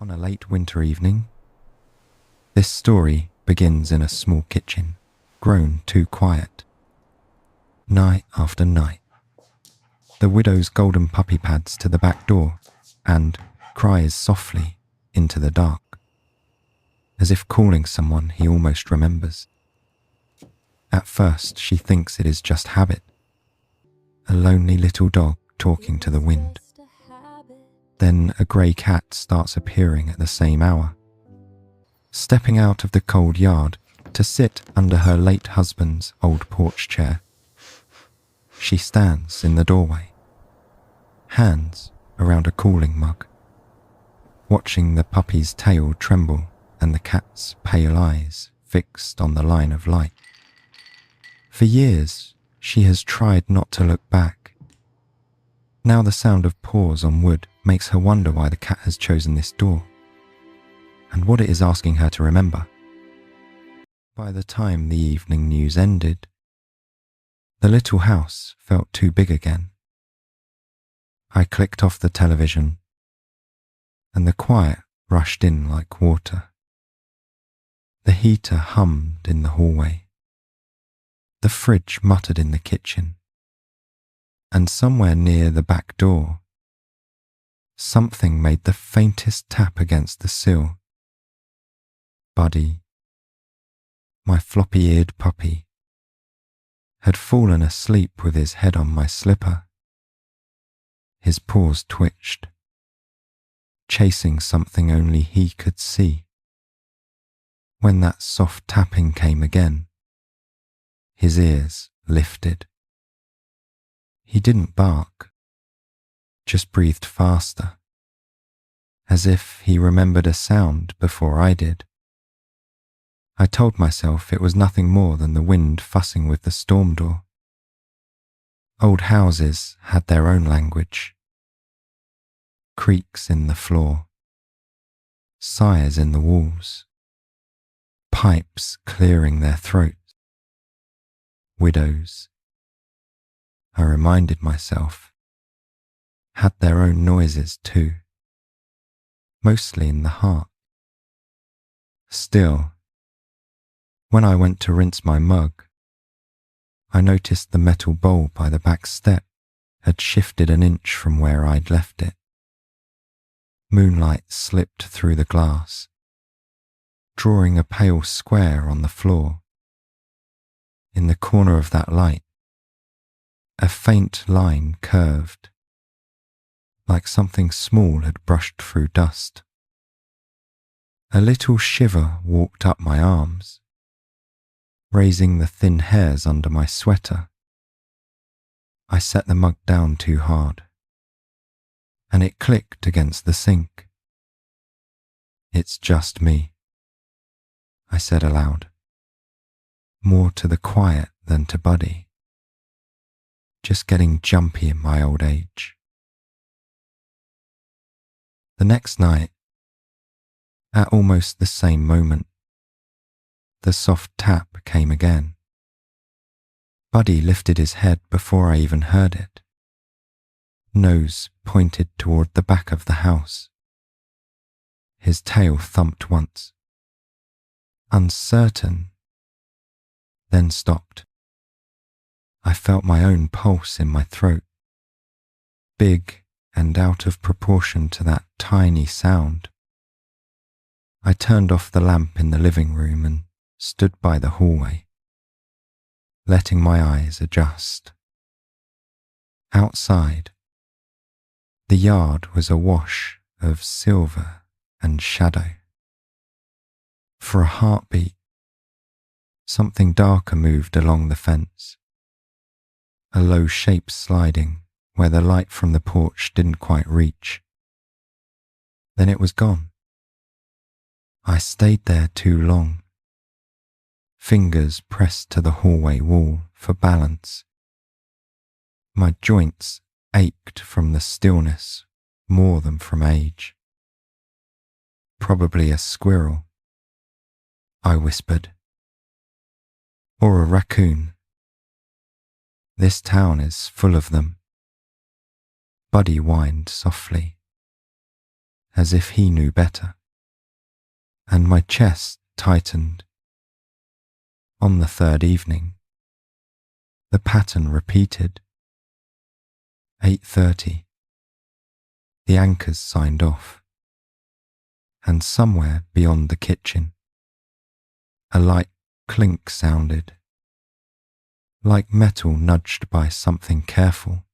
On a late winter evening, this story begins in a small kitchen, grown too quiet. Night after night, the widow's golden puppy pads to the back door and cries softly into the dark, as if calling someone he almost remembers. At first, she thinks it is just habit, a lonely little dog talking to the wind. Then a grey cat starts appearing at the same hour, stepping out of the cold yard to sit under her late husband's old porch chair. She stands in the doorway, hands around a cooling mug, watching the puppy's tail tremble and the cat's pale eyes fixed on the line of light. For years, she has tried not to look back. Now the sound of paws on wood makes her wonder why the cat has chosen this door, and what it is asking her to remember. By the time the evening news ended, the little house felt too big again. I clicked off the television, and the quiet rushed in like water. The heater hummed in the hallway. The fridge muttered in the kitchen. And somewhere near the back door, something made the faintest tap against the sill. Buddy, my floppy-eared puppy, had fallen asleep with his head on my slipper. His paws twitched, chasing something only he could see. When that soft tapping came again, his ears lifted. He didn't bark, just breathed faster, as if he remembered a sound before I did. I told myself it was nothing more than the wind fussing with the storm door. Old houses had their own language. Creaks in the floor, sighs in the walls, pipes clearing their throats. Widows, I reminded myself, had their own noises too, mostly in the heart. Still, when I went to rinse my mug, I noticed the metal bowl by the back step had shifted an inch from where I'd left it. Moonlight slipped through the glass, drawing a pale square on the floor. In the corner of that light, a faint line curved, like something small had brushed through dust. A little shiver walked up my arms, raising the thin hairs under my sweater. I set the mug down too hard, and it clicked against the sink. "It's just me," I said aloud, more to the quiet than to Buddy. Just getting jumpy in my old age. The next night, at almost the same moment, the soft tap came again. Buddy lifted his head before I even heard it. Nose pointed toward the back of the house. His tail thumped once, uncertain, then stopped. I felt my own pulse in my throat, big and out of proportion to that tiny sound. I turned off the lamp in the living room and stood by the hallway, letting my eyes adjust. Outside, the yard was awash of silver and shadow. For a heartbeat, something darker moved along the fence, a low shape sliding where the light from the porch didn't quite reach. Then it was gone. I stayed there too long, fingers pressed to the hallway wall for balance. My joints ached from the stillness more than from age. "Probably a squirrel," I whispered. "Or a raccoon. This town is full of them." Buddy whined softly, as if he knew better, and my chest tightened. On the third evening, the pattern repeated. 8:30. The anchors signed off, and somewhere beyond the kitchen, a light clink sounded, like metal nudged by something careful.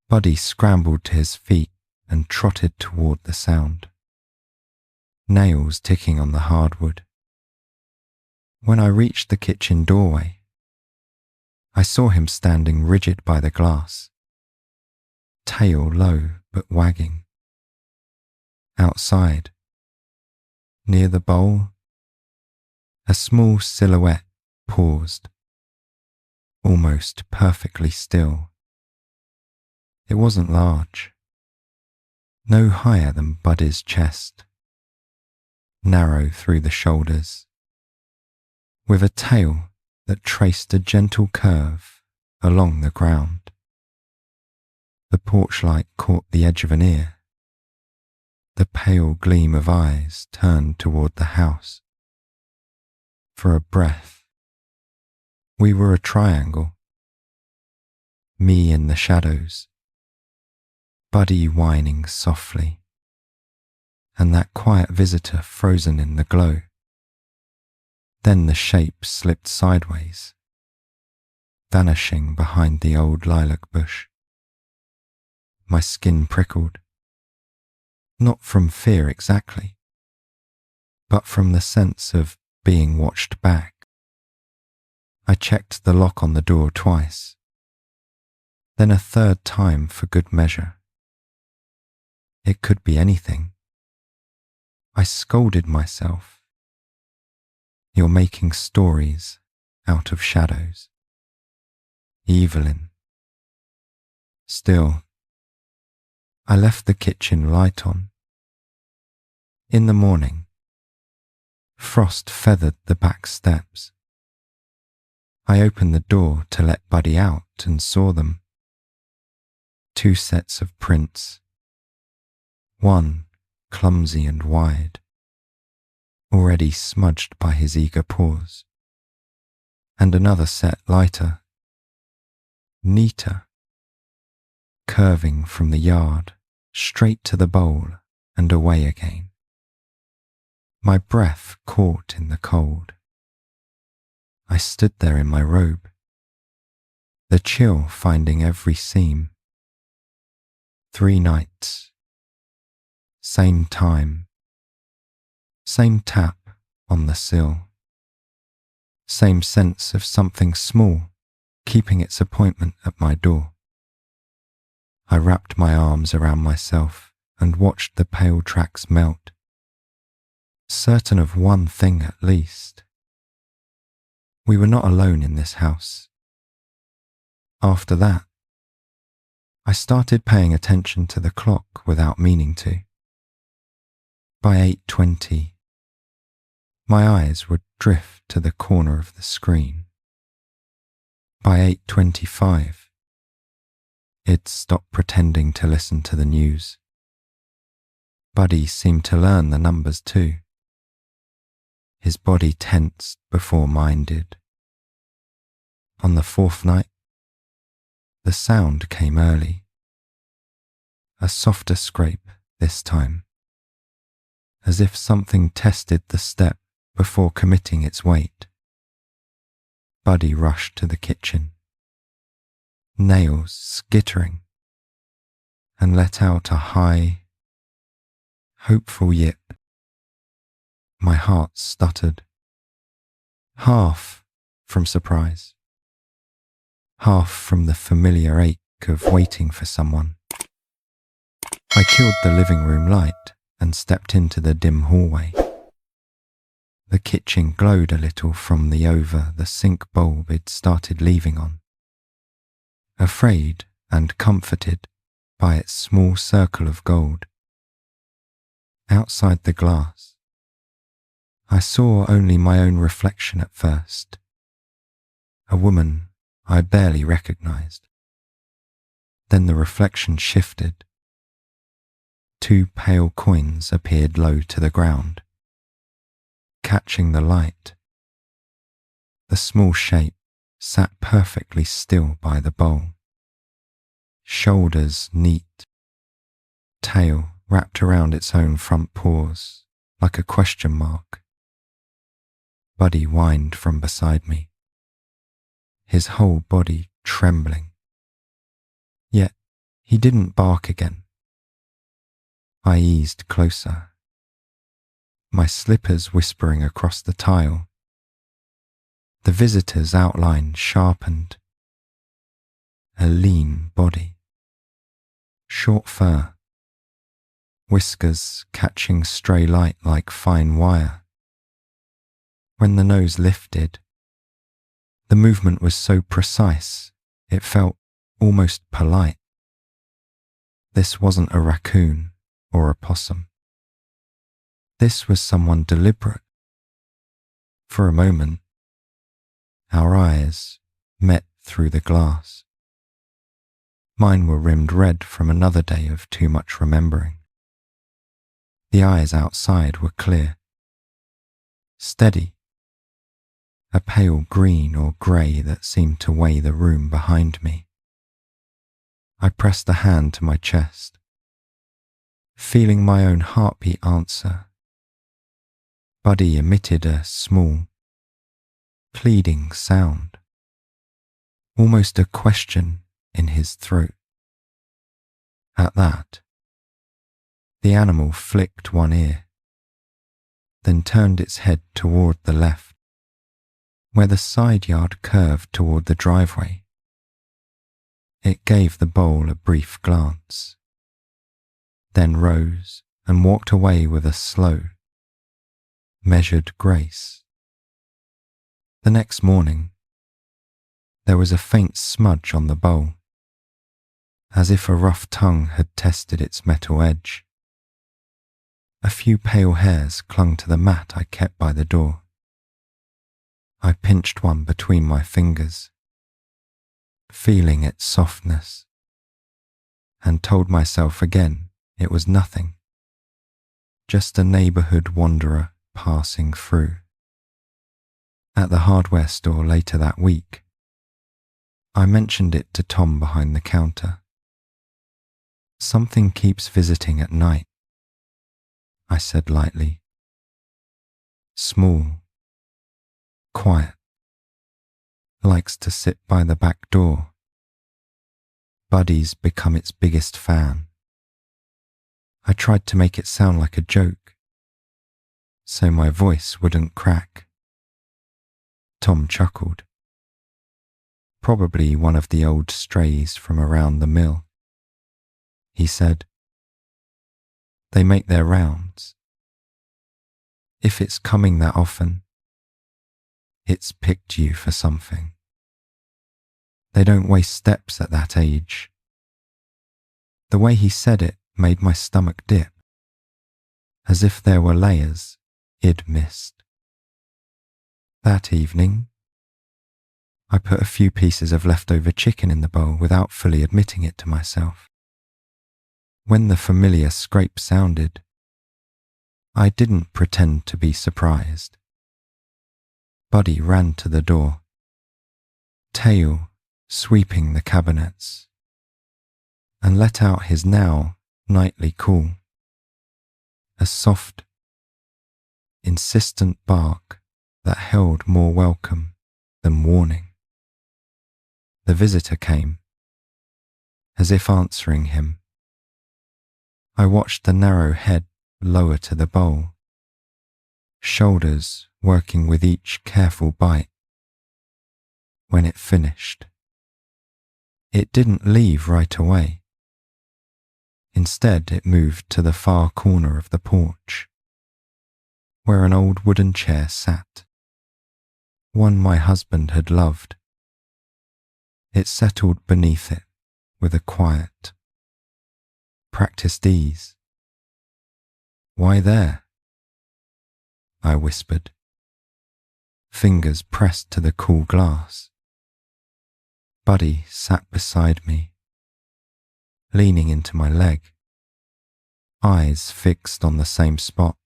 Buddy scrambled to his feet and trotted toward the sound, nails ticking on the hardwood. When I reached the kitchen doorway, I saw him standing rigid by the glass, tail low but wagging. Outside, near the bowl, a small silhouette paused, almost perfectly still. It wasn't large, no higher than Buddy's chest, narrow through the shoulders, with a tail that traced a gentle curve along the ground. The porch light caught the edge of an ear. The pale gleam of eyes turned toward the house. For a breath, we were a triangle. Me in the shadows, Buddy whining softly, and that quiet visitor frozen in the glow. Then the shape slipped sideways, vanishing behind the old lilac bush. My skin prickled, not from fear exactly, but from the sense of being watched back. I checked the lock on the door twice, then a third time for good measure. It could be anything. I scolded myself. You're making stories out of shadows. Evelyn. Still, I left the kitchen light on. In the morning, frost feathered the back steps. I opened the door to let Buddy out and saw them. 2 sets of prints. One clumsy and wide, already smudged by his eager paws, and another set lighter, neater, curving from the yard straight to the bowl and away again. My breath caught in the cold. I stood there in my robe, the chill finding every seam. 3 nights, same time, same tap on the sill, same sense of something small keeping its appointment at my door. I wrapped my arms around myself and watched the pale tracks melt, certain of one thing at least. We were not alone in this house. After that, I started paying attention to the clock without meaning to. By 8:20, my eyes would drift to the corner of the screen. By 8:25, it'd stop pretending to listen to the news. Buddy seemed to learn the numbers too. His body tensed before mine did. On the 4th night, the sound came early. A softer scrape this time, as if something tested the step before committing its weight. Buddy rushed to the kitchen, nails skittering, and let out a high, hopeful yip. My heart stuttered, half from surprise, half from the familiar ache of waiting for someone. I killed the living room light and stepped into the dim hallway. The kitchen glowed a little from the sink bulb it started leaving on. Afraid and comforted by its small circle of gold. Outside the glass, I saw only my own reflection at first, a woman I barely recognized. Then the reflection shifted. 2 pale coins appeared low to the ground, catching the light. The small shape sat perfectly still by the bowl, shoulders neat, tail wrapped around its own front paws like a question mark. Buddy whined from beside me, his whole body trembling. Yet he didn't bark again. I eased closer, my slippers whispering across the tile. The visitor's outline sharpened. A lean body, short fur, whiskers catching stray light like fine wire. When the nose lifted, the movement was so precise it felt almost polite. This wasn't a raccoon or a possum. This was someone deliberate. For a moment, our eyes met through the glass. Mine were rimmed red from another day of too much remembering. The eyes outside were clear, steady, a pale green or grey that seemed to weigh the room behind me. I pressed a hand to my chest, feeling my own heartbeat answer. Buddy emitted a small, pleading sound, almost a question in his throat. At that, the animal flicked one ear, then turned its head toward the left, where the side yard curved toward the driveway. It gave the bowl a brief glance, then rose and walked away with a slow, measured grace. The next morning, there was a faint smudge on the bowl, as if a rough tongue had tested its metal edge. A few pale hairs clung to the mat I kept by the door. I pinched one between my fingers, feeling its softness, and told myself again it was nothing, just a neighborhood wanderer passing through. At the hardware store later that week, I mentioned it to Tom behind the counter. Something keeps visiting at night, I said lightly. Small, quiet, likes to sit by the back door. Buddy's become its biggest fan. I tried to make it sound like a joke, so my voice wouldn't crack. Tom chuckled. Probably one of the old strays from around the mill. He said, "They make their rounds. If it's coming that often, it's picked you for something. They don't waste steps at that age." The way he said it made my stomach dip, as if there were layers he'd missed. That evening, I put a few pieces of leftover chicken in the bowl without fully admitting it to myself. When the familiar scrape sounded, I didn't pretend to be surprised. Buddy ran to the door, tail sweeping the cabinets, and let out his now nightly call, a soft, insistent bark that held more welcome than warning. The visitor came, as if answering him. I watched the narrow head lower to the bowl, shoulders working with each careful bite. When it finished, it didn't leave right away. Instead, it moved to the far corner of the porch, where an old wooden chair sat, one my husband had loved. It settled beneath it with a quiet, practiced ease. "Why there?" I whispered, fingers pressed to the cool glass. Buddy sat beside me, leaning into my leg, eyes fixed on the same spot.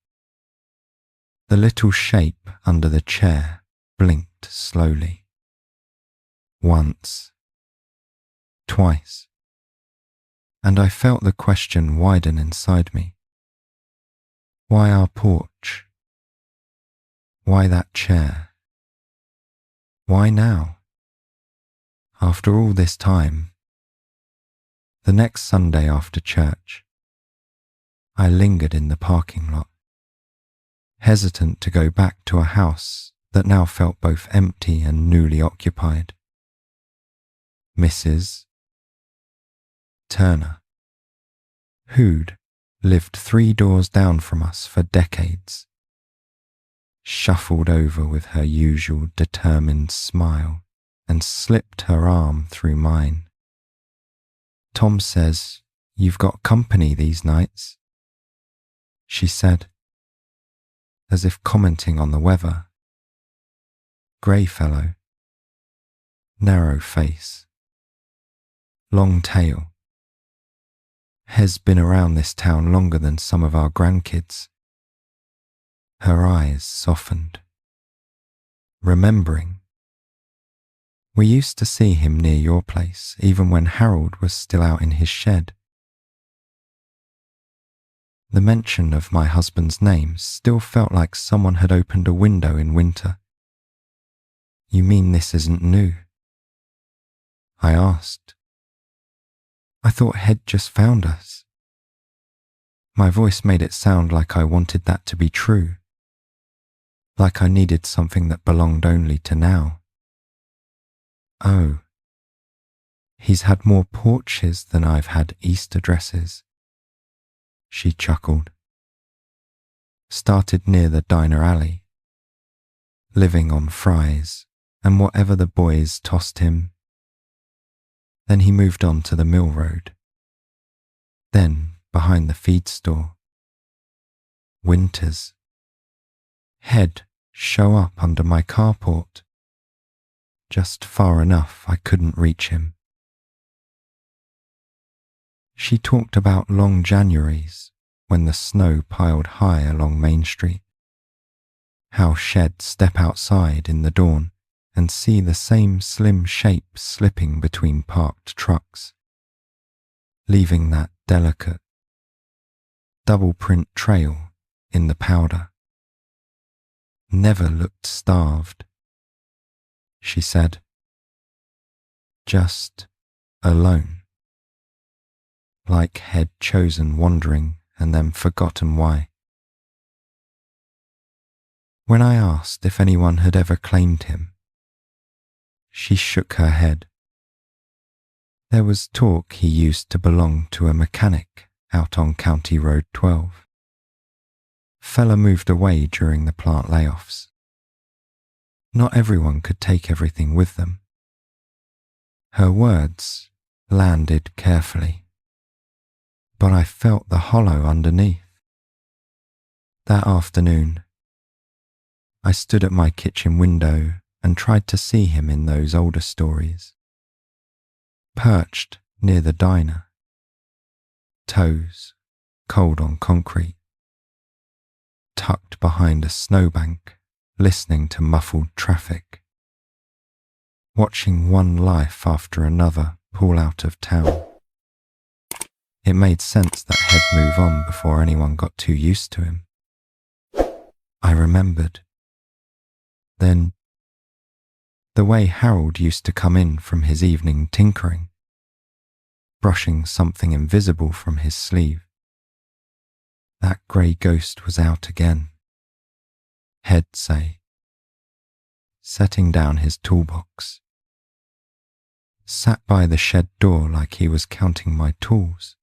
The little shape under the chair blinked slowly. Once, twice, and I felt the question widen inside me. Why our porch? Why that chair? Why now? After all this time, the next Sunday after church, I lingered in the parking lot, hesitant to go back to a house that now felt both empty and newly occupied. Mrs. Turner, who'd lived 3 doors down from us for decades, shuffled over with her usual determined smile and slipped her arm through mine. "Tom says you've got company these nights," she said, as if commenting on the weather. Grey fellow, narrow face, long tail, has been around this town longer than some of our grandkids. Her eyes softened. Remembering. We used to see him near your place, even when Harold was still out in his shed. The mention of my husband's name still felt like someone had opened a window in winter. "You mean this isn't new?" I asked. "I thought Head just found us." My voice made it sound like I wanted that to be true, like I needed something that belonged only to now. "Oh, he's had more porches than I've had Easter dresses," she chuckled. "Started near the diner alley, living on fries and whatever the boys tossed him. Then he moved on to the mill road. Then behind the feed store. Winters. Head show up under my carport, just far enough I couldn't reach him." She talked about long Januaries when the snow piled high along Main Street, how Shed'd step outside in the dawn and see the same slim shape slipping between parked trucks, leaving that delicate, double-print trail in the powder. "Never looked starved," she said. "Just alone. Like Head chosen wandering and then forgotten why." When I asked if anyone had ever claimed him, she shook her head. There was talk he used to belong to a mechanic out on County Road 12. Fella moved away during the plant layoffs. Not everyone could take everything with them. Her words landed carefully, but I felt the hollow underneath. That afternoon, I stood at my kitchen window and tried to see him in those older stories. Perched near the diner, toes cold on concrete, tucked behind a snowbank, listening to muffled traffic, watching one life after another pull out of town. It made sense that He'd move on before anyone got too used to him. I remembered. Then, the way Harold used to come in from his evening tinkering, brushing something invisible from his sleeve. That grey ghost was out again, He'd say, setting down his toolbox. Sat by the shed door like he was counting my tools.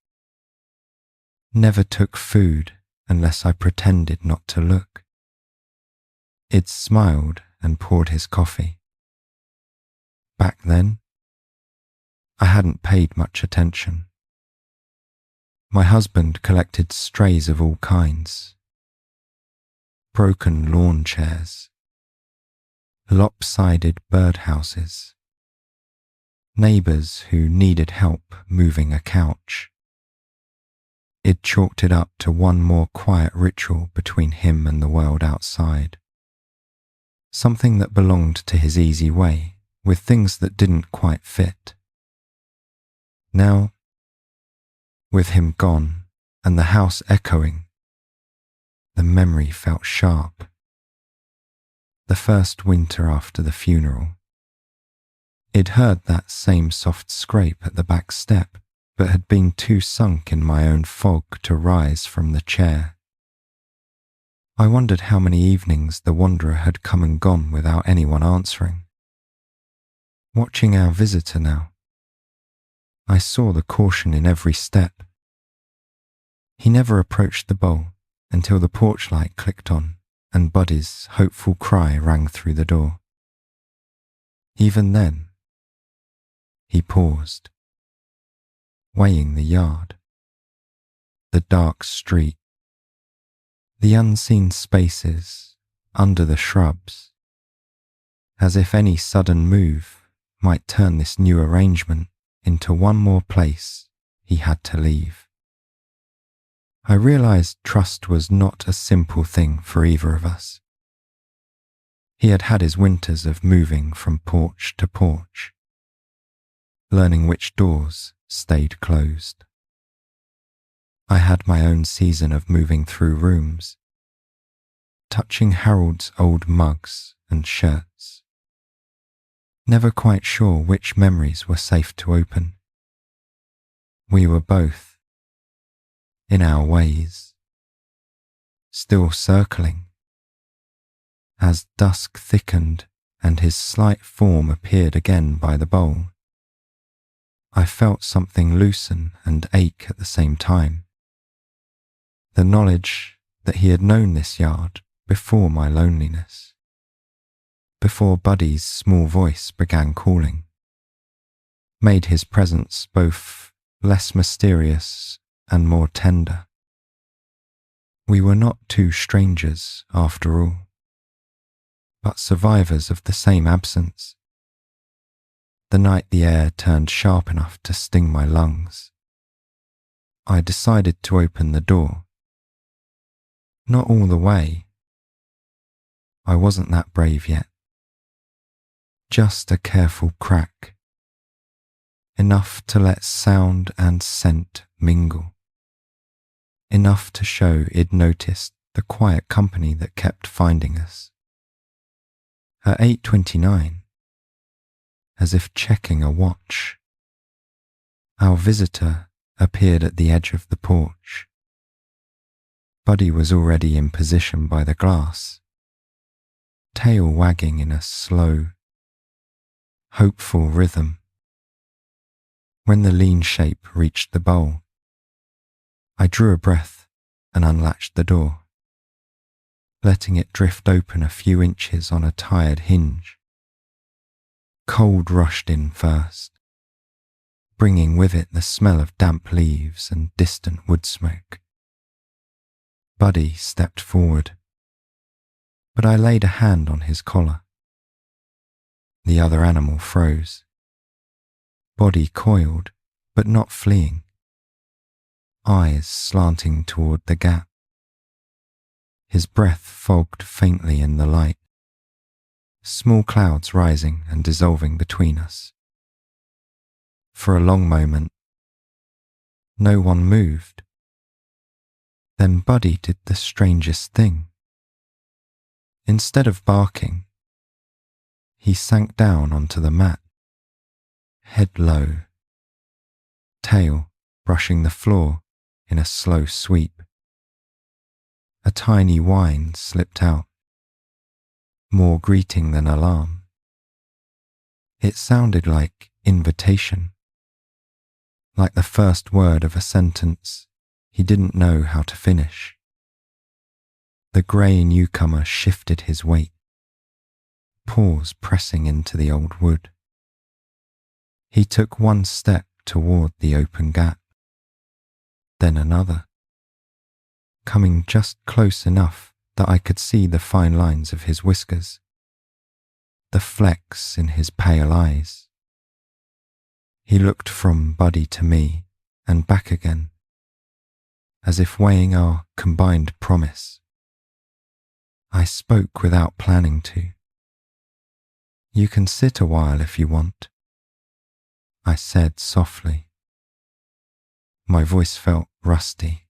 Never took food unless I pretended not to look. He'd smiled and poured his coffee. Back then, I hadn't paid much attention. My husband collected strays of all kinds. Broken lawn chairs, lopsided birdhouses, neighbours who needed help moving a couch. He'd chalked it up to one more quiet ritual between him and the world outside. Something that belonged to his easy way, with things that didn't quite fit. Now, with him gone and the house echoing, the memory felt sharp. The first winter after the funeral. I'd heard that same soft scrape at the back step, but had been too sunk in my own fog to rise from the chair. I wondered how many evenings the wanderer had come and gone without anyone answering. Watching our visitor now, I saw the caution in every step. He never approached the bowl until the porch light clicked on and Buddy's hopeful cry rang through the door. Even then, he paused, weighing the yard, the dark street, the unseen spaces under the shrubs, as if any sudden move might turn this new arrangement into one more place he had to leave. I realized trust was not a simple thing for either of us. He had had his winters of moving from porch to porch, learning which doors stayed closed. I had my own season of moving through rooms, touching Harold's old mugs and shirts, never quite sure which memories were safe to open. We were both, in our ways, still circling. As dusk thickened and his slight form appeared again by the bowl, I felt something loosen and ache at the same time. The knowledge that he had known this yard before my loneliness, before Buddy's small voice began calling, made his presence both less mysterious and more tender. We were not two strangers after all, but survivors of the same absence. The night the air turned sharp enough to sting my lungs, I decided to open the door. Not all the way. I wasn't that brave yet. Just a careful crack, enough to let sound and scent mingle, enough to show I'd noticed the quiet company that kept finding us. At 8:29, as if checking a watch, our visitor appeared at the edge of the porch. Buddy was already in position by the glass, tail wagging in a slow, hopeful rhythm. When the lean shape reached the bowl, I drew a breath and unlatched the door, letting it drift open a few inches on a tired hinge. Cold rushed in first, bringing with it the smell of damp leaves and distant wood smoke. Buddy stepped forward, but I laid a hand on his collar. The other animal froze, body coiled but not fleeing, eyes slanting toward the gap. His breath fogged faintly in the light, small clouds rising and dissolving between us. For a long moment, no one moved. Then Buddy did the strangest thing. Instead of barking, he sank down onto the mat, head low, tail brushing the floor in a slow sweep. A tiny whine slipped out, more greeting than alarm. It sounded like invitation, like the first word of a sentence he didn't know how to finish. The grey newcomer shifted his weight, paws pressing into the old wood. He took one step toward the open gap, then another, coming just close enough that I could see the fine lines of his whiskers, the flecks in his pale eyes. He looked from Buddy to me and back again, as if weighing our combined promise. I spoke without planning to. "You can sit a while if you want," I said softly. My voice felt rusty,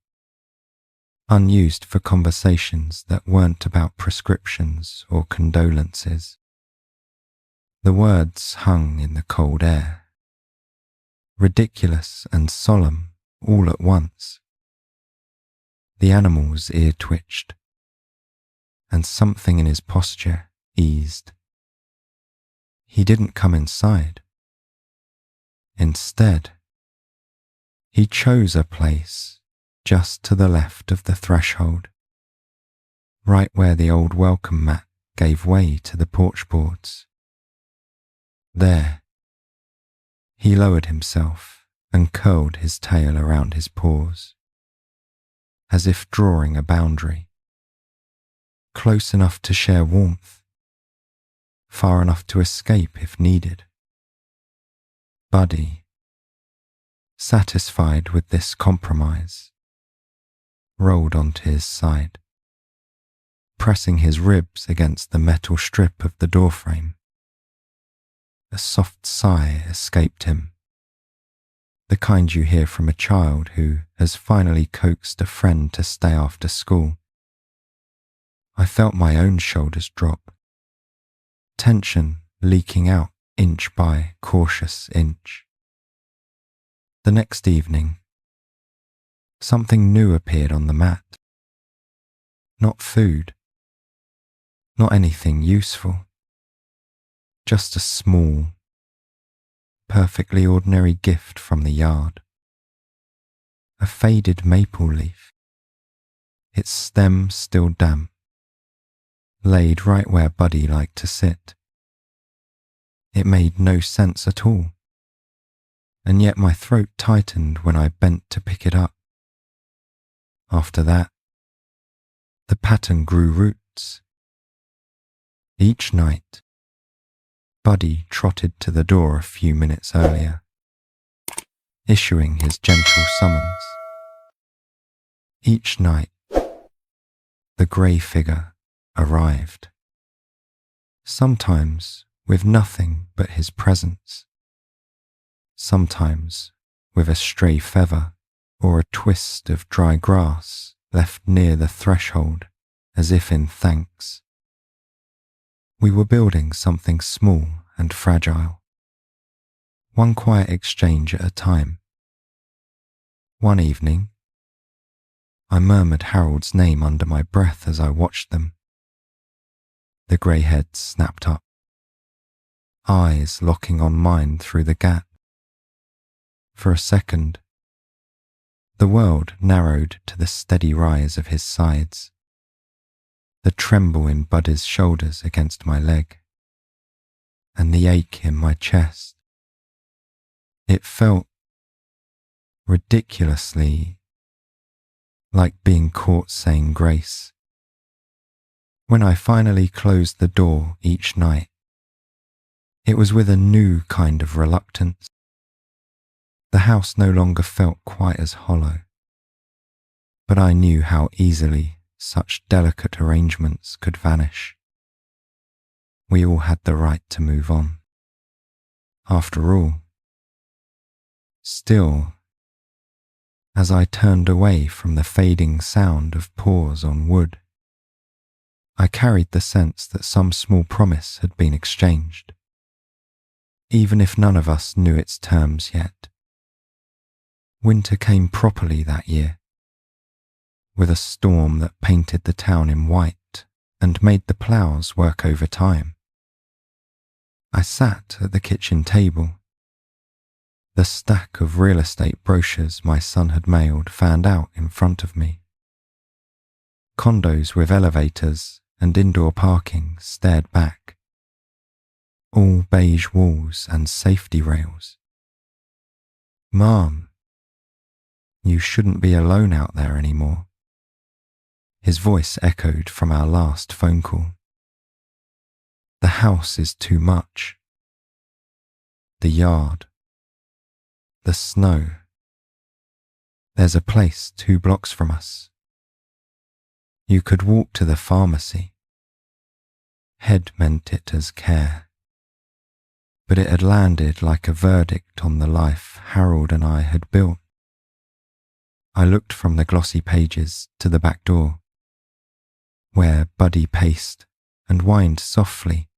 unused for conversations that weren't about prescriptions or condolences. The words hung in the cold air, ridiculous and solemn all at once. The animal's ear twitched, and something in his posture eased. He didn't come inside. Instead, he chose a place just to the left of the threshold, right where the old welcome mat gave way to the porch boards. There, he lowered himself and curled his tail around his paws, as if drawing a boundary, close enough to share warmth, far enough to escape if needed. Buddy, satisfied with this compromise, rolled onto his side, pressing his ribs against the metal strip of the doorframe. A soft sigh escaped him, the kind you hear from a child who has finally coaxed a friend to stay after school. I felt my own shoulders drop, tension leaking out inch by cautious inch. The next evening, something new appeared on the mat. Not food, not anything useful, just a small, perfectly ordinary gift from the yard. A faded maple leaf, its stem still damp, laid right where Buddy liked to sit. It made no sense at all, and yet my throat tightened when I bent to pick it up. After that, the pattern grew roots. Each night, Buddy trotted to the door a few minutes earlier, issuing his gentle summons. Each night, the grey figure arrived, sometimes with nothing but his presence, sometimes with a stray feather or a twist of dry grass left near the threshold as if in thanks. We were building something small and fragile, one quiet exchange at a time. One evening, I murmured Harold's name under my breath as I watched them. The grey head snapped up, eyes locking on mine through the gap. For a second, the world narrowed to the steady rise of his sides, the tremble in Buddy's shoulders against my leg, and the ache in my chest. It felt ridiculously like being caught saying grace. When I finally closed the door each night, it was with a new kind of reluctance. The house no longer felt quite as hollow, but I knew how easily such delicate arrangements could vanish. We all had the right to move on. After all, still, as I turned away from the fading sound of paws on wood, I carried the sense that some small promise had been exchanged, even if none of us knew its terms yet. Winter came properly that year, with a storm that painted the town in white and made the ploughs work overtime. I sat at the kitchen table, the stack of real estate brochures my son had mailed fanned out in front of me. Condos with elevators and indoor parking stared back, all beige walls and safety rails. "Mom, you shouldn't be alone out there anymore." His voice echoed from our last phone call. "The house is too much. The yard, the snow, There's a place 2 blocks from us. You could walk to the pharmacy. Head meant it as care, but it had landed like a verdict on the life Harold and I had built. I looked from the glossy pages to the back door, where Buddy paced and whined softly.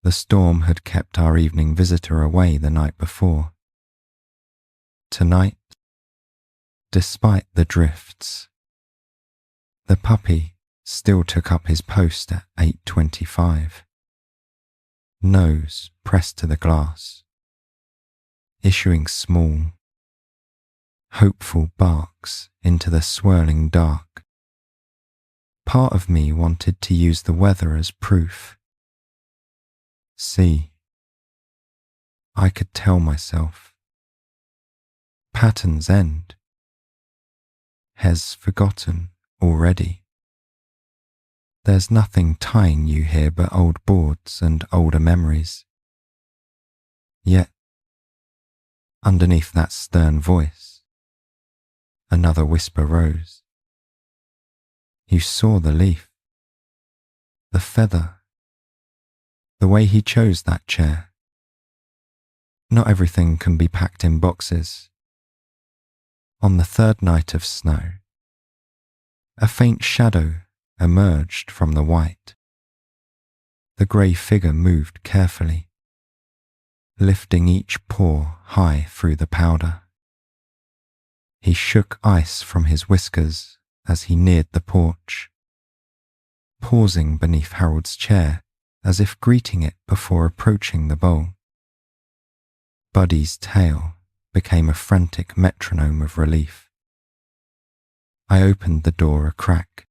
The storm had kept our evening visitor away the night before. Tonight, despite the drifts, the puppy still took up his post at 8:25, nose pressed to the glass, issuing small, hopeful barks into the swirling dark. Part of me wanted to use the weather as proof. See, I could tell myself. Patterns end. Has forgotten already. There's nothing tying you here but old boards and older memories. Yet, underneath that stern voice, another whisper rose. You saw the leaf, the feather, the way he chose that chair. Not everything can be packed in boxes. On the 3rd night of snow, a faint shadow emerged from the white. The grey figure moved carefully, lifting each paw high through the powder. He shook ice from his whiskers as he neared the porch, pausing beneath Harold's chair as if greeting it before approaching the bowl. Buddy's tail became a frantic metronome of relief. I opened the door a crack,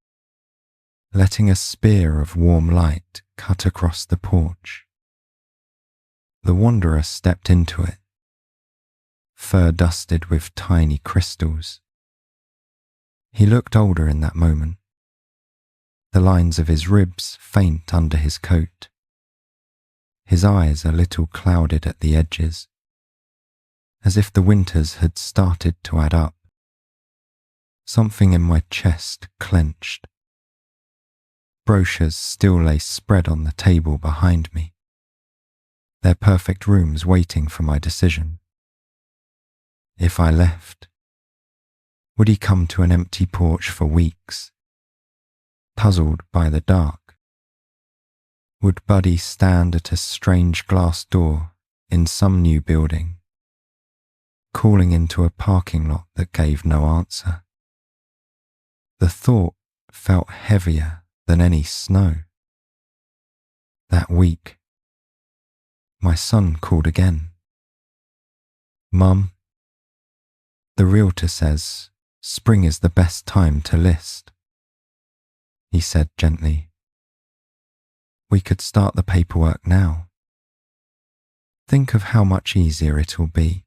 letting a spear of warm light cut across the porch. The wanderer stepped into it, fur dusted with tiny crystals. He looked older in that moment, the lines of his ribs faint under his coat, his eyes a little clouded at the edges, as if the winters had started to add up. Something in my chest clenched. Brochures still lay spread on the table behind me, their perfect rooms waiting for my decision. If I left, would he come to an empty porch for weeks, puzzled by the dark? Would Buddy stand at a strange glass door in some new building, calling into a parking lot that gave no answer? The thought felt heavier than any snow. That week, my son called again. Mum, the realtor says spring is the best time to list. He said gently, we could start the paperwork now. Think of how much easier it'll be.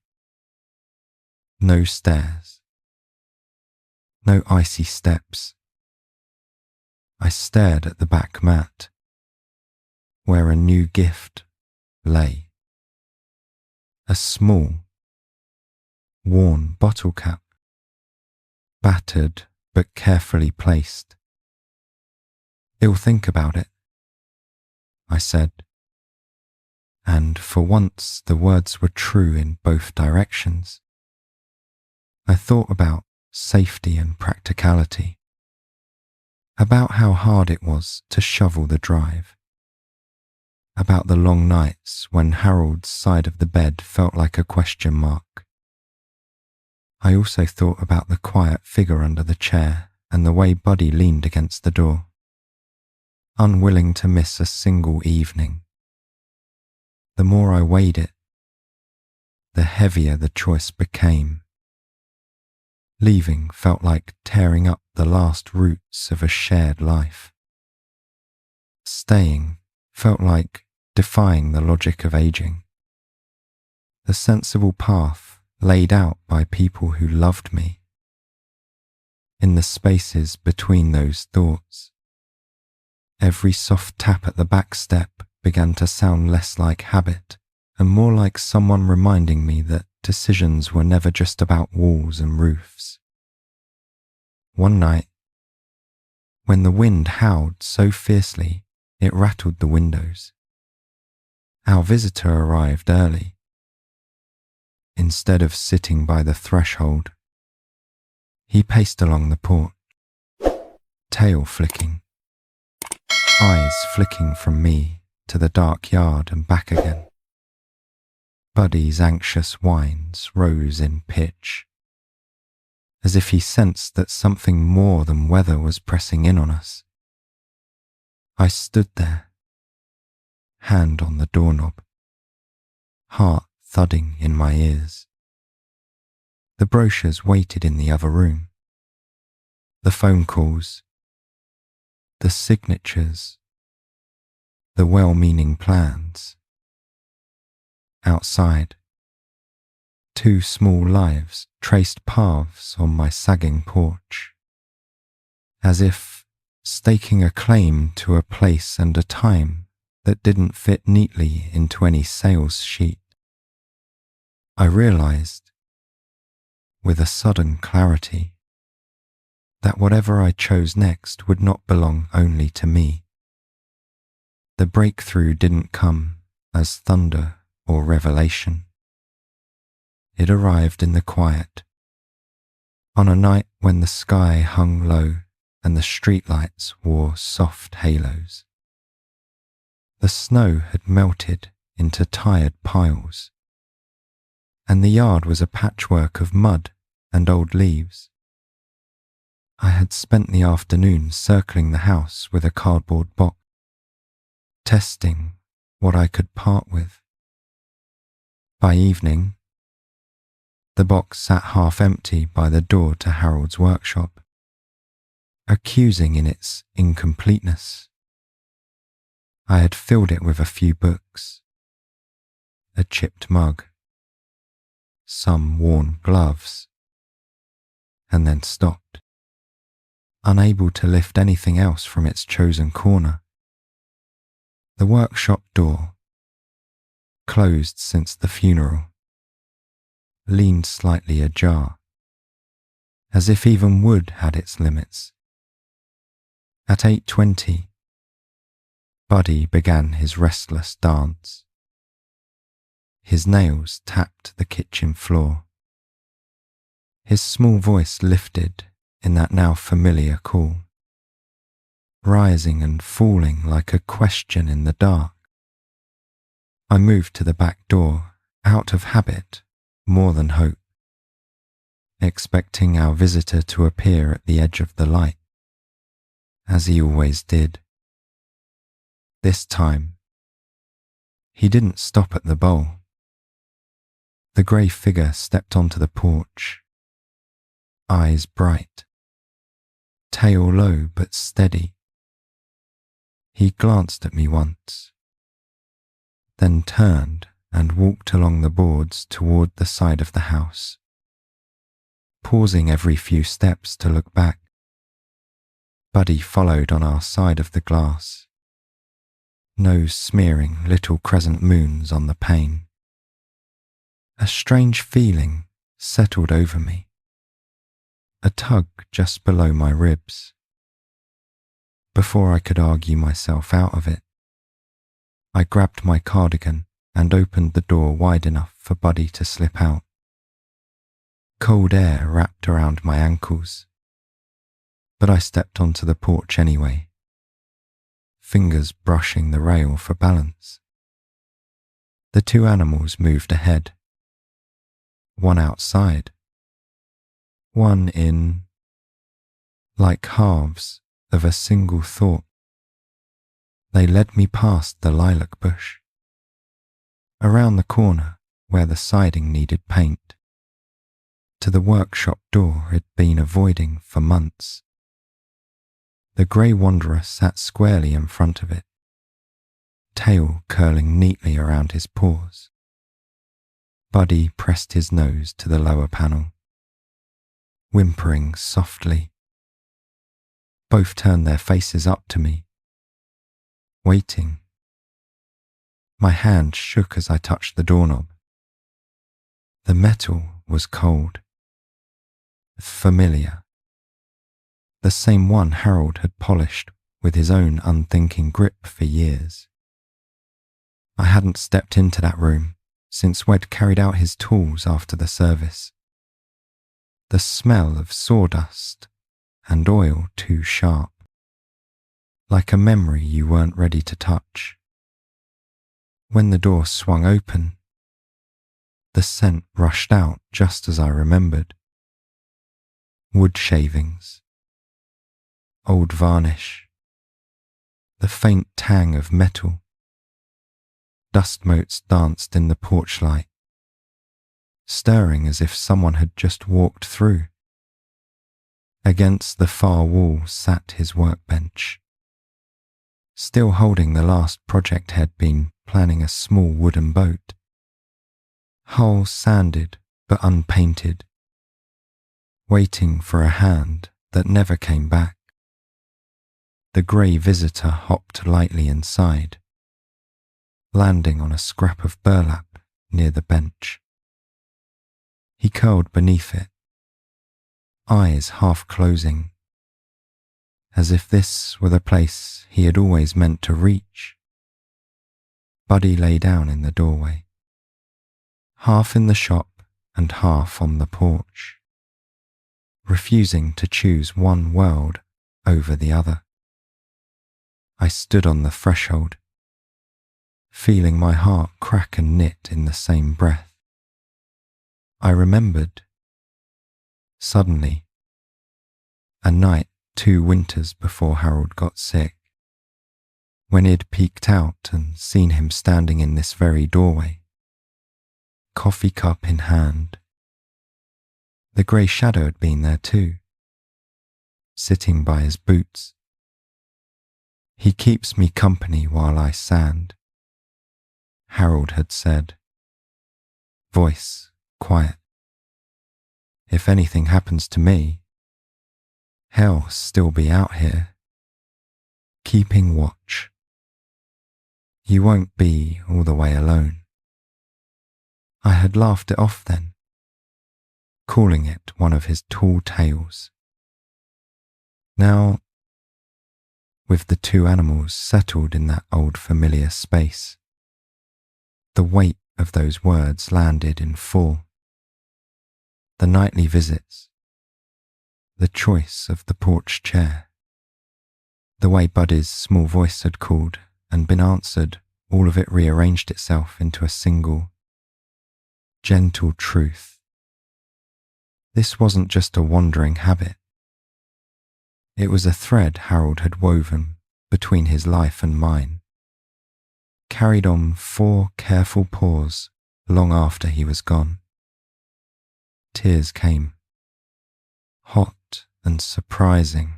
No stairs. No icy steps. I stared at the back mat, where a new gift lay. A small, worn bottle cap, battered but carefully placed. He'll think about it, I said, and for once the words were true in both directions. I thought about safety and practicality, about how hard it was to shovel the drive, about the long nights when Harold's side of the bed felt like a question mark. I also thought about the quiet figure under the chair and the way Buddy leaned against the door, unwilling to miss a single evening. The more I weighed it, the heavier the choice became. Leaving felt like tearing up the last roots of a shared life. Staying felt like defying the logic of aging. The sensible path laid out by people who loved me. In the spaces between those thoughts, every soft tap at the back step began to sound less like habit and more like someone reminding me that decisions were never just about walls and roofs. One night, when the wind howled so fiercely it rattled the windows, our visitor arrived early. Instead of sitting by the threshold, he paced along the porch, tail flicking, eyes flicking from me to the dark yard and back again. Buddy's anxious whines rose in pitch, as if he sensed that something more than weather was pressing in on us. I stood there, hand on the doorknob, heart thudding in my ears. The brochures waited in the other room. The phone calls, the signatures, the well-meaning plans. Outside, 2 small lives traced paths on my sagging porch, as if staking a claim to a place and a time that didn't fit neatly into any sales sheet. I realized, with a sudden clarity, that whatever I chose next would not belong only to me. The breakthrough didn't come as thunder or revelation. It arrived in the quiet, on a night when the sky hung low and the streetlights wore soft halos. The snow had melted into tired piles, and the yard was a patchwork of mud and old leaves. I had spent the afternoon circling the house with a cardboard box, testing what I could part with. By evening, the box sat half empty by the door to Harold's workshop, accusing in its incompleteness. I had filled it with a few books, a chipped mug, some worn gloves, and then stopped, unable to lift anything else from its chosen corner. The workshop door, closed since the funeral, leaned slightly ajar, as if even wood had its limits. At 8:20, Buddy began his restless dance. His nails tapped the kitchen floor. His small voice lifted in that now familiar call, rising and falling like a question in the dark. I moved to the back door, out of habit more than hope, expecting our visitor to appear at the edge of the light, as he always did. This time, he didn't stop at the bowl. The grey figure stepped onto the porch, eyes bright, tail low but steady. He glanced at me once, then turned and walked along the boards toward the side of the house, pausing every few steps to look back. Buddy followed on our side of the glass, nose smearing little crescent moons on the pane. A strange feeling settled over me, a tug just below my ribs. Before I could argue myself out of it, I grabbed my cardigan and opened the door wide enough for Buddy to slip out. Cold air wrapped around my ankles, but I stepped onto the porch anyway, fingers brushing the rail for balance. The 2 animals moved ahead, one outside, one in, like halves of a single thought. They led me past the lilac bush, around the corner where the siding needed paint, to the workshop door it'd been avoiding for months. The grey wanderer sat squarely in front of it, tail curling neatly around his paws. Buddy pressed his nose to the lower panel, whimpering softly. Both turned their faces up to me, waiting. My hand shook as I touched the doorknob. The metal was cold, familiar, the same one Harold had polished with his own unthinking grip for years. I hadn't stepped into that room since Wed carried out his tools after the service. The smell of sawdust and oil too sharp, like a memory you weren't ready to touch. When the door swung open, the scent rushed out just as I remembered. Wood shavings, old varnish, the faint tang of metal. Dust motes danced in the porch light, stirring as if someone had just walked through. Against the far wall sat his workbench, still holding the last project had been planning a small wooden boat. Hull sanded but unpainted, waiting for a hand that never came back. The grey visitor hopped lightly inside, landing on a scrap of burlap near the bench. He curled beneath it, eyes half closing, as if this were the place he had always meant to reach. Buddy lay down in the doorway, half in the shop and half on the porch, refusing to choose one world over the other. I stood on the threshold, feeling my heart crack and knit in the same breath. I remembered, suddenly, a night 2 winters before Harold got sick, when he'd peeked out and seen him standing in this very doorway, coffee cup in hand. The grey shadow had been there too, sitting by his boots. He keeps me company while I sand, Harold had said, voice quiet. If anything happens to me, he'll still be out here, keeping watch. You won't be all the way alone. I had laughed it off then, calling it one of his tall tales. Now, with the 2 animals settled in that old familiar space, the weight of those words landed in full. The nightly visits, the choice of the porch chair, the way Buddy's small voice had called and been answered, all of it rearranged itself into a single, gentle truth. This wasn't just a wandering habit. It was a thread Harold had woven between his life and mine, carried on 4 careful paws long after he was gone. Tears came, hot and surprising.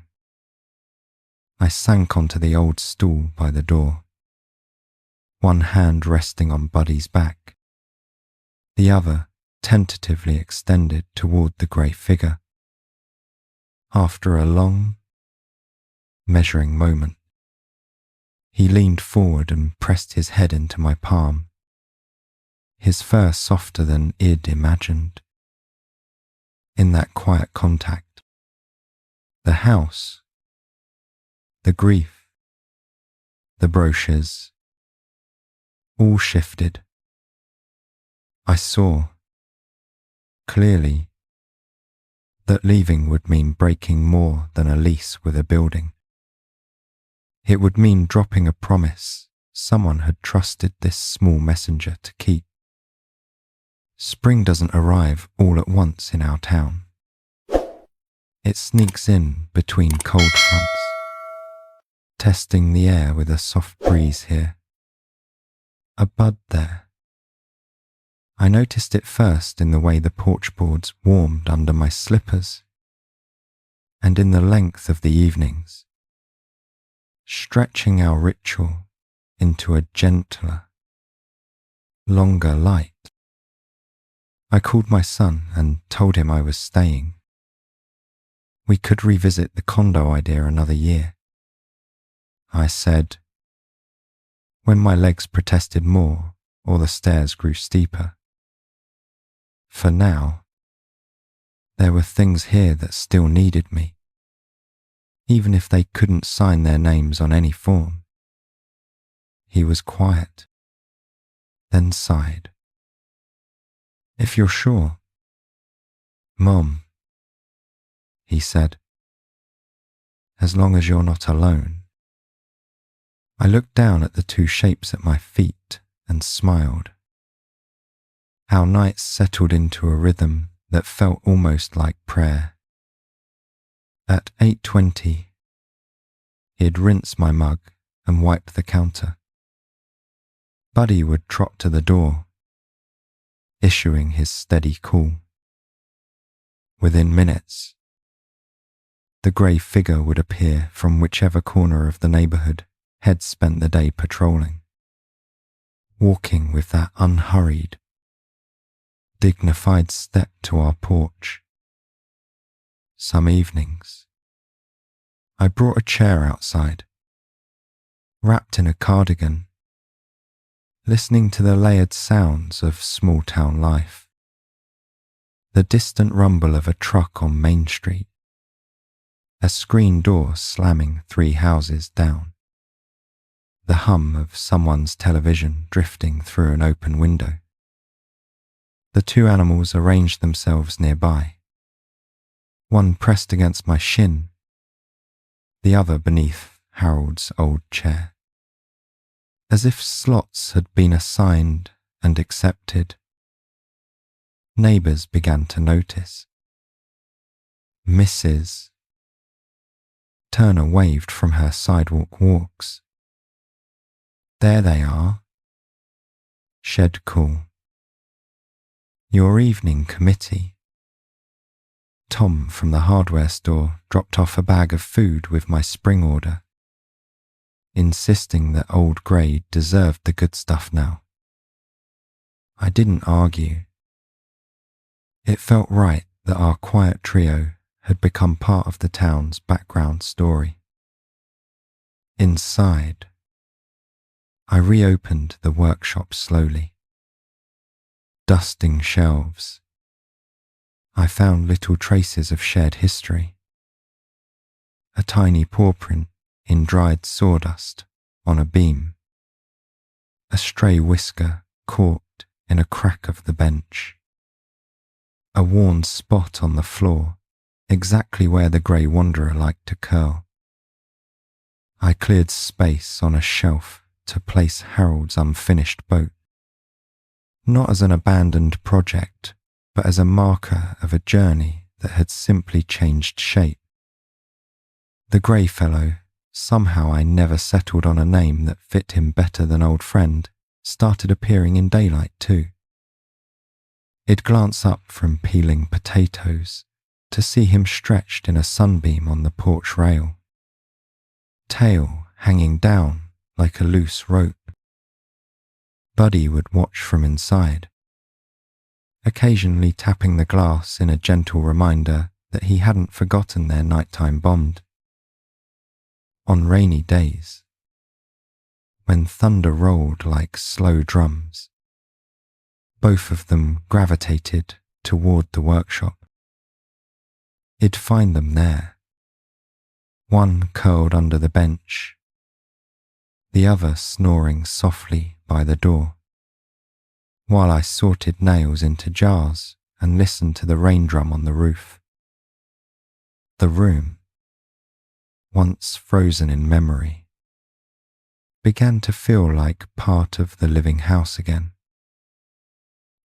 I sank onto the old stool by the door, one hand resting on Buddy's back, the other tentatively extended toward the grey figure. After a long, measuring moment, he leaned forward and pressed his head into my palm, his fur softer than I'd imagined. In that quiet contact, the house, the grief, the brochures, all shifted. I saw, clearly, that leaving would mean breaking more than a lease with a building. It would mean dropping a promise someone had trusted this small messenger to keep. Spring doesn't arrive all at once in our town. It sneaks in between cold fronts, testing the air with a soft breeze here. A bud there. I noticed it first in the way the porch boards warmed under my slippers, and in the length of the evenings, stretching our ritual into a gentler, longer light. I called my son and told him I was staying. We could revisit the condo idea another year. I said, when my legs protested more or the stairs grew steeper. For now, there were things here that still needed me, even if they couldn't sign their names on any form. He was quiet, then sighed. "If you're sure." "Mom," he said, "as long as you're not alone." I looked down at the two shapes at my feet and smiled. Our nights settled into a rhythm that felt almost like prayer. At 8:20, he'd rinse my mug and wipe the counter. Buddy would trot to the door, issuing his steady call. Within minutes, the grey figure would appear from whichever corner of the neighbourhood had spent the day patrolling, walking with that unhurried, dignified step to our porch. Some evenings, I brought a chair outside, wrapped in a cardigan, listening to the layered sounds of small-town life. The distant rumble of a truck on Main Street, a screen door slamming 3 houses down, the hum of someone's television drifting through an open window. The 2 animals arranged themselves nearby, one pressed against my shin, the other beneath Harold's old chair. As if slots had been assigned and accepted, neighbours began to notice. Mrs. Turner waved from her sidewalk walks. "There they are." Shed call. "Your evening committee." Tom from the hardware store dropped off a bag of food with my spring order, insisting that Old Grey deserved the good stuff now. I didn't argue. It felt right that our quiet trio had become part of the town's background story. Inside, I reopened the workshop slowly. Dusting shelves, I found little traces of shared history. A tiny paw print in dried sawdust on a beam. A stray whisker caught in a crack of the bench. A worn spot on the floor, exactly where the grey wanderer liked to curl. I cleared space on a shelf to place Harold's unfinished boat, not as an abandoned project, but as a marker of a journey that had simply changed shape. The grey fellow, somehow I never settled on a name that fit him better than old friend, started appearing in daylight too. I'd glance up from peeling potatoes to see him stretched in a sunbeam on the porch rail, tail hanging down like a loose rope. Buddy would watch from inside, occasionally tapping the glass in a gentle reminder that he hadn't forgotten their nighttime bond. On rainy days, when thunder rolled like slow drums, both of them gravitated toward the workshop. I'd find them there, one curled under the bench, the other snoring softly by the door, while I sorted nails into jars and listened to the rain drum on the roof. The room, once frozen in memory, began to feel like part of the living house again.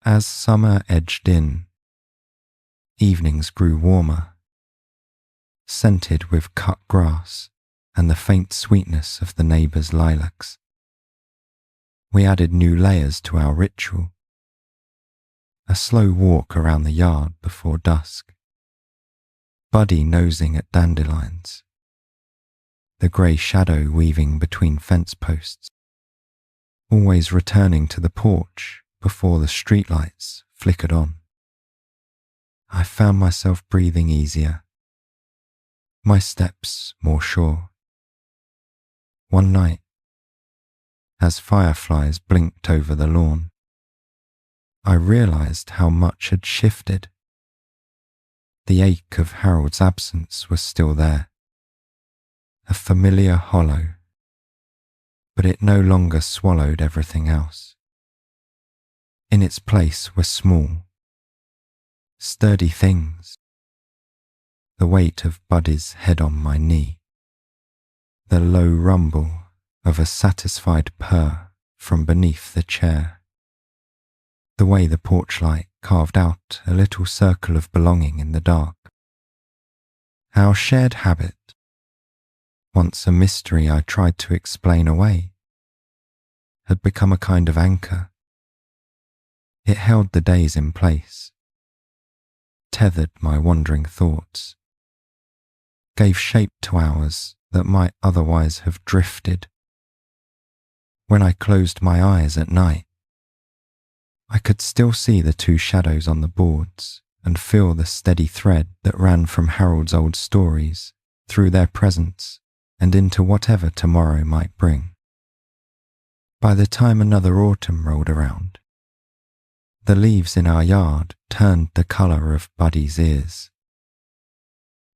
As summer edged in, evenings grew warmer, scented with cut grass and the faint sweetness of the neighbours' lilacs. We added new layers to our ritual. A slow walk around the yard before dusk, Buddy nosing at dandelions, the grey shadow weaving between fence posts, always returning to the porch before the streetlights flickered on. I found myself breathing easier, my steps more sure. One night, as fireflies blinked over the lawn, I realized how much had shifted. The ache of Harold's absence was still there, a familiar hollow, but it no longer swallowed everything else. In its place were small, sturdy things, the weight of Buddy's head on my knee, the low rumble of a satisfied purr from beneath the chair, the way the porch light carved out a little circle of belonging in the dark. Our shared habit, once a mystery I tried to explain away, had become a kind of anchor. It held the days in place, tethered my wandering thoughts, gave shape to hours that might otherwise have drifted. When I closed my eyes at night, I could still see the two shadows on the boards and feel the steady thread that ran from Harold's old stories through their presence and into whatever tomorrow might bring. By the time another autumn rolled around, the leaves in our yard turned the colour of Buddy's ears.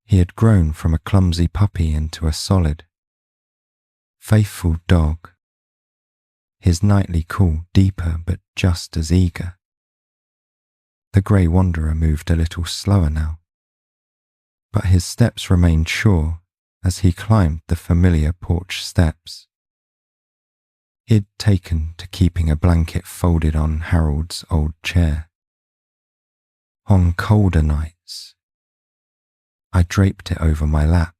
He had grown from a clumsy puppy into a solid, faithful dog, his nightly call deeper but just as eager. The grey wanderer moved a little slower now, but his steps remained sure as he climbed the familiar porch steps. He'd taken to keeping a blanket folded on Harold's old chair. On colder nights, I draped it over my lap,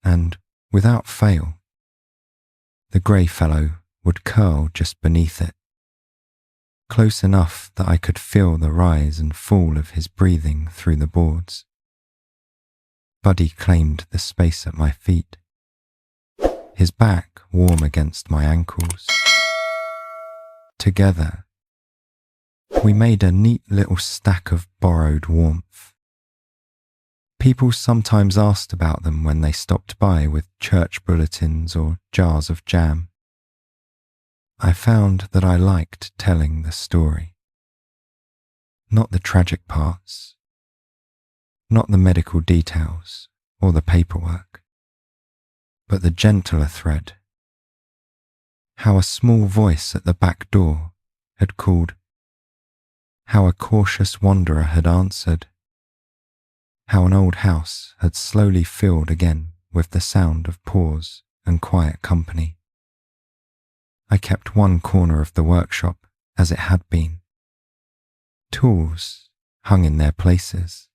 and, without fail, the grey fellow would curl just beneath it, close enough that I could feel the rise and fall of his breathing through the boards. Buddy claimed the space at my feet, his back warm against my ankles. Together, we made a neat little stack of borrowed warmth. People sometimes asked about them when they stopped by with church bulletins or jars of jam. I found that I liked telling the story. Not the tragic parts, not the medical details or the paperwork, but the gentler thread. How a small voice at the back door had called, how a cautious wanderer had answered, how an old house had slowly filled again with the sound of pause and quiet company. I kept one corner of the workshop as it had been. Tools hung in their places,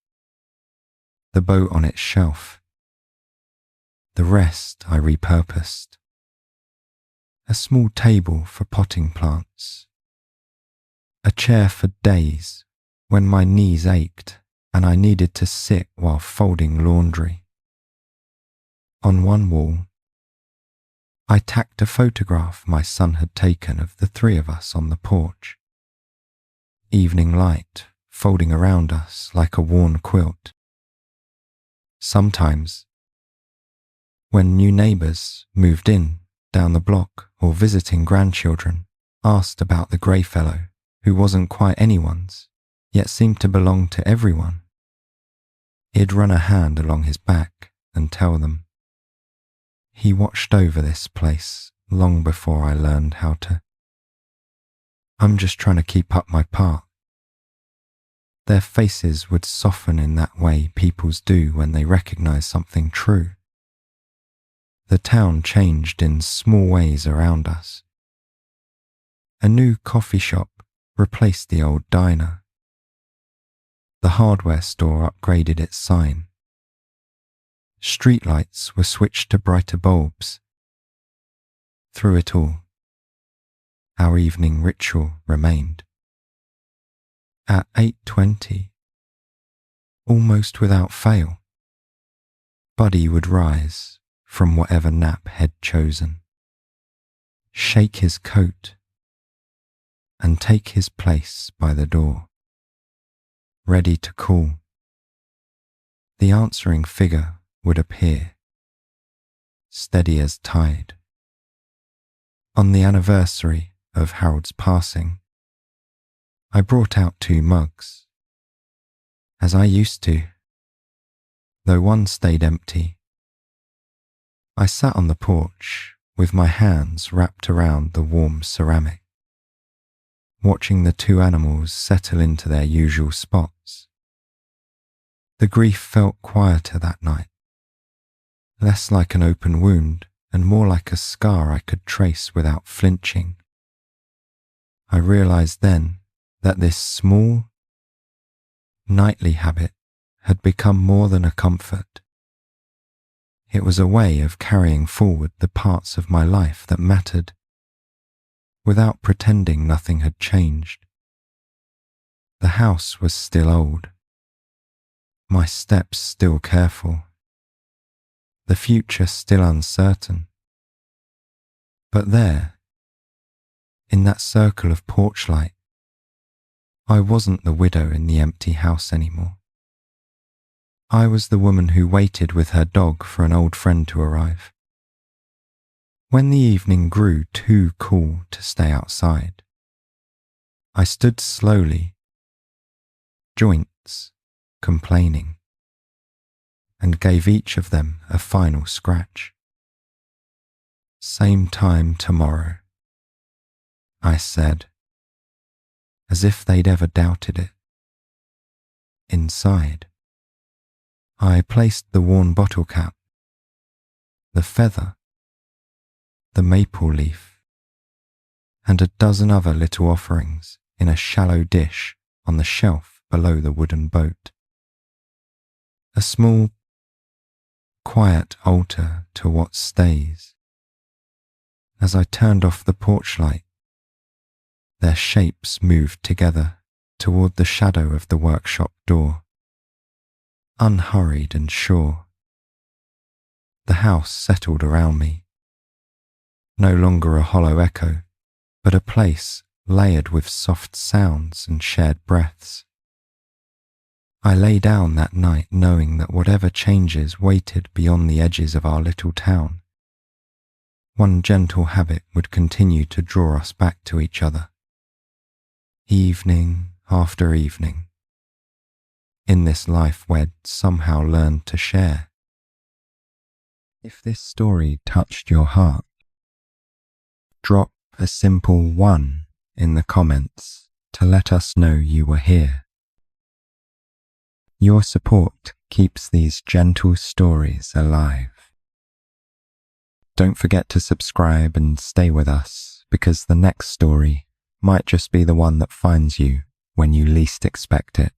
the boat on its shelf. The rest I repurposed. A small table for potting plants. A chair for days when my knees ached and I needed to sit while folding laundry. On one wall, I tacked a photograph my son had taken of the three of us on the porch. Evening light folding around us like a worn quilt. Sometimes, when new neighbours moved in down the block or visiting grandchildren asked about the grey fellow who wasn't quite anyone's, yet seemed to belong to everyone, he'd run a hand along his back and tell them, he watched over this place long before I learned how to. I'm just trying to keep up my part. Their faces would soften in that way people's do when they recognise something true. The town changed in small ways around us. A new coffee shop replaced the old diner. The hardware store upgraded its sign. Streetlights were switched to brighter bulbs. Through it all, our evening ritual remained. At 8:20, almost without fail, Buddy would rise from whatever nap had chosen, shake his coat, and take his place by the door, ready to call. The answering figure would appear, steady as tide. On the anniversary of Harold's passing, I brought out 2 mugs, as I used to, though one stayed empty. I sat on the porch with my hands wrapped around the warm ceramic, watching the 2 animals settle into their usual spots. The grief felt quieter that night, less like an open wound and more like a scar I could trace without flinching. I realized then that this small, nightly habit had become more than a comfort. It was a way of carrying forward the parts of my life that mattered, without pretending nothing had changed. The house was still old, my steps still careful, the future still uncertain. But there, in that circle of porch light, I wasn't the widow in the empty house anymore. I was the woman who waited with her dog for an old friend to arrive. When the evening grew too cool to stay outside, I stood slowly, joints complaining, and gave each of them a final scratch. Same time tomorrow, I said, as if they'd ever doubted it. Inside, I placed the worn bottle cap, the feather, the maple leaf, and a dozen other little offerings in a shallow dish on the shelf below the wooden boat. A small, quiet altar to what stays. As I turned off the porch light, their shapes moved together toward the shadow of the workshop door, unhurried and sure. The house settled around me, no longer a hollow echo, but a place layered with soft sounds and shared breaths. I lay down that night knowing that whatever changes waited beyond the edges of our little town, one gentle habit would continue to draw us back to each other, evening after evening, in this life we'd somehow learned to share. If this story touched your heart, drop a simple 1 in the comments to let us know you were here. Your support keeps these gentle stories alive. Don't forget to subscribe and stay with us, because the next story might just be the one that finds you when you least expect it.